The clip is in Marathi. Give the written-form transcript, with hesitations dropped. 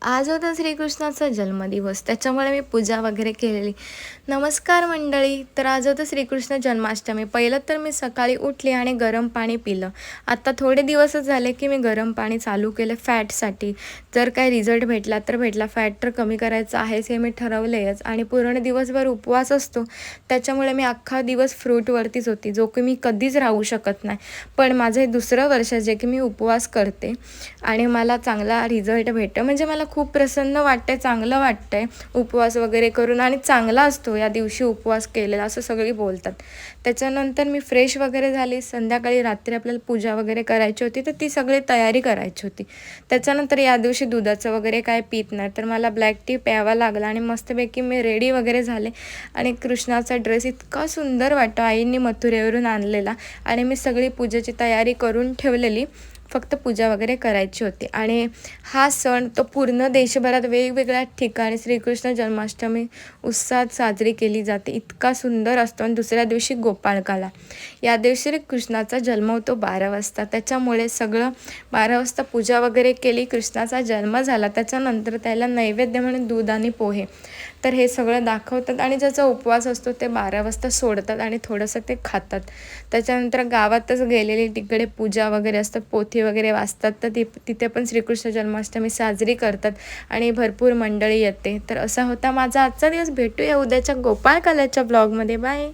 आज होता श्रीकृष्णाचा जन्मदिवस, त्याच्यामुळे मी पूजा वगैरे केलेली. नमस्कार मंडळी. तर आज होतं श्रीकृष्ण जन्माष्टमी. पहिलं तर मी सकाळी उठली आणि गरम पाणी पिलं. आता थोडे दिवसच झाले की मी गरम पाणी चालू केलं फॅटसाठी. जर काही रिझल्ट भेटला तर भेटला, फॅट तर कमी करायचं आहेच हे मी ठरवलंयच. आणि पूर्ण दिवसभर उपवास असतो, त्याच्यामुळे मी अख्खा दिवस फ्रूटवरतीच होती, जो की मी कधीच राहू शकत नाही. पण माझं हे दुसरं वर्ष जे की मी उपवास करते आणि मला चांगला रिझल्ट भेटतो. म्हणजे मला खूप प्रसन्न वाटतंय, चांगलं वाटतंय उपवास वगैरे करून. आणि चांगला असतो या दिवशी उपवास केलेला असं सगळी बोलतात. त्याच्यानंतर मी फ्रेश वगैरे झाली. संध्याकाळी रात्री आपल्याला पूजा वगैरे करायची होती, तर ती सगळी तयारी करायची होती. त्याच्यानंतर या दिवशी दुधाचं वगैरे काय पीत नाही, तर मला ब्लॅक टी प्यावा लागला. आणि मस्तपैकी मी रेडी वगैरे झाले. आणि कृष्णाचा ड्रेस इतका सुंदर वाटतो, आईंनी मथुरेवरून आणलेला. आणि मी सगळी पूजेची तयारी करून ठेवलेली, फक्त पूजा वगैरे करायची होती. आणि हा सण तो पूर्ण देशभरात वेगवेगळ्या ठिकाणी श्रीकृष्ण जन्माष्टमी उत्साहात साजरी केली जाते. इतका सुंदर असतो. आणि दुसऱ्या दिवशी गोपाळकाला, या दिवशी कृष्णाचा जन्म होतो 12 वाजता. त्याच्यामुळे सगळं 12 वाजता पूजा वगैरे केली. कृष्णाचा जन्म झाला, त्याच्यानंतर त्याला नैवेद्य म्हणून दूध आणि पोहे, तर हे सगळं दाखवतात. आणि ज्याचा उपवास असतो ते 12 वाजता सोडतात आणि थोडंसं ते खातात. त्याच्यानंतर गावातच गेलेली तिकडे पूजा वगैरे असतात, पोथी वगैरे वाचतात, तर तिथे पण श्रीकृष्ण जन्माष्टमी साजरी करतात आणि भरपूर मंडळी येते. तर असा होता माझा आजचा दिवस. भेटूया उद्याच्या गोपाळकालाच्या ब्लॉगमध्ये. बाय.